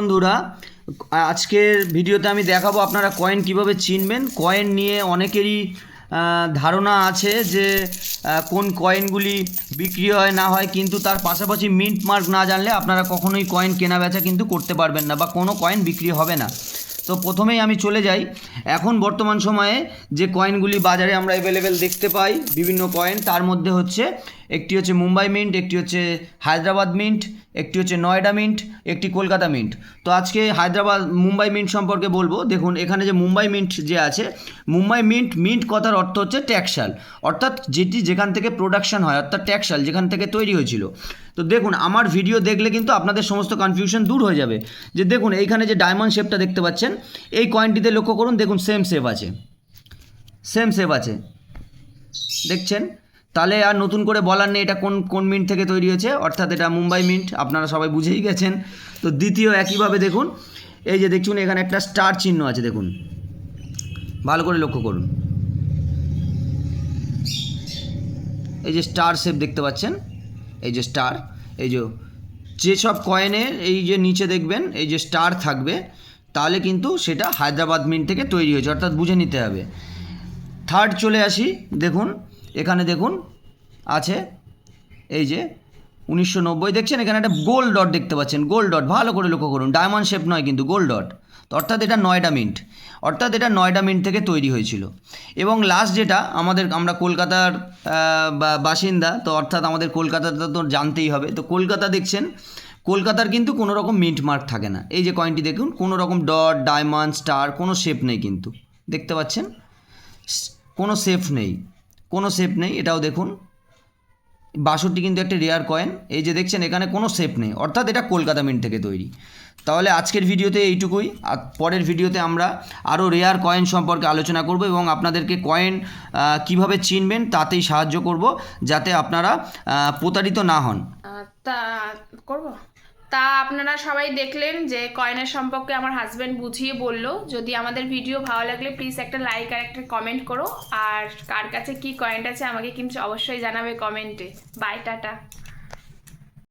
বন্ধুরা, আজকের ভিডিওতে আমি দেখাবো আপনারা কয়েন কিভাবে চিনবেন। কয়েন নিয়ে অনেকেরই ধারণা আছে যে কোন কয়েনগুলি বিক্রি হয় না হয়, কিন্তু তার পাশাপাশি মিন্ট মার্ক না জানলে আপনারা কখনোই কয়েন কেনা বেচা কিন্তু করতে পারবেন না বা কোনো কয়েন বিক্রি হবে না। তো প্রথমেই আমি চলে যাই, এখন বর্তমান সময়ে যে কয়েনগুলি বাজারে আমরা অ্যাভেলেবেল দেখতে পাই বিভিন্ন কয়েন, তার মধ্যে হচ্ছে একটি হচ্ছে মুম্বাই মিন্ট, একটি হচ্ছে হায়দ্রাবাদ মিন্ট, একটি হচ্ছে নয়ডা মিন্ট, একটি কলকাতা মিন্ট। তো আজকে মুম্বাই মিন্ট সম্পর্কে বলবো। দেখুন এখানে যে মুম্বাই মিন্ট যে আছে, মুম্বাই মিন্ট, মিন্ট কথার অর্থ হচ্ছে ট্যাক্সাল, অর্থাৎ যেটি যেখান থেকে প্রোডাকশন হয়, অর্থাৎ ট্যাক্সাল যেখান থেকে তৈরি হয়েছিল। তো দেখুন আমার ভিডিও দেখলে কিন্তু আপনাদের সমস্ত কনফিউশন দূর হয়ে যাবে। যে দেখুন এইখানে যে ডায়মন্ড শেপটা দেখতে পাচ্ছেন, এই কয়েনটিতে লক্ষ্য করুন, দেখুন সেম শেপ আছে, সেম শেপ আছে, দেখছেন? তাহলে আর নতুন করে বলার নেই এটা কোন কোন মিন্ট থেকে তৈরি হয়েছে, অর্থাৎ এটা মুম্বাই মিন্ট, আপনারা সবাই বুঝেই গেছেন। তো দ্বিতীয় একইভাবে দেখুন, এই যে দেখুন এখানে একটা স্টার চিহ্ন আছে, দেখুন ভালো করে লক্ষ্য করুন, এই যে স্টার শেপ দেখতে পাচ্ছেন, এই যে স্টার, এই যে যেসব কয়েনের এই যে নিচে দেখবেন এই যে স্টার থাকবে, তাহলে কিন্তু সেটা হায়দ্রাবাদ মিন্ট থেকে তৈরি হয়েছে, অর্থাৎ বুঝে নিতে হবে। থার্ড চলে আসি, দেখুন এখানে দেখুন আছে এই যে 1990, দেখছেন এখানে একটা গোল ডট দেখতে পাচ্ছেন, গোল ডট ভালো করে লক্ষ্য করুন, ডায়মন্ড শেপ নয় কিন্তু গোল ডট, অর্থাৎ এটা নয়ডা মিন্ট, অর্থাৎ এটা নয়ডা মিন্ট থেকে তৈরি হয়েছিল। এবং লাস্ট যেটা আমরা কলকাতার বাসিন্দা, তো অর্থাৎ আমাদের কলকাতাটা তো জানতেই হবে। তো কলকাতা দেখছেন, কলকাতার কিন্তু কোনো রকম মিন্ট মার্ক থাকে না। এই যে কয়েনটি দেখুন, কোনো রকম ডট, ডায়মন্ড, স্টার কোনো শেপ নেই, কিন্তু দেখতে পাচ্ছেন কোনো শেপ নেই, কোনো শেপ নেই। এটাও দেখুন 62 কিন্তু একটা রেয়ার কয়েন, এই যে দেখছেন এখানে কোনো শেপ নেই, অর্থাৎ এটা কলকাতা মিন্ট থেকে তৈরি। তাহলে আজকের ভিডিওতে এইটুকুই, আর পরের ভিডিওতে আমরা আরও রেয়ার কয়েন সম্পর্কে আলোচনা করব এবং আপনাদেরকে কয়েন কিভাবে চিনবেন তাতেই সাহায্য করব, যাতে আপনারা প্রতারিত না হন। তা করব। তা আপনারা সবাই দেখলেন যে কয়েনের সম্পর্কে আমার হাজব্যান্ড বুঝিয়ে বলল। যদি আমাদের ভিডিও ভালো লাগলে প্লিজ একটা লাইক আর একটা কমেন্ট করো, আর কার কাছে কি কয়েনটা আছে আমাকে কিন্তু অবশ্যই জানাবে কমেন্টে। Bye, tata.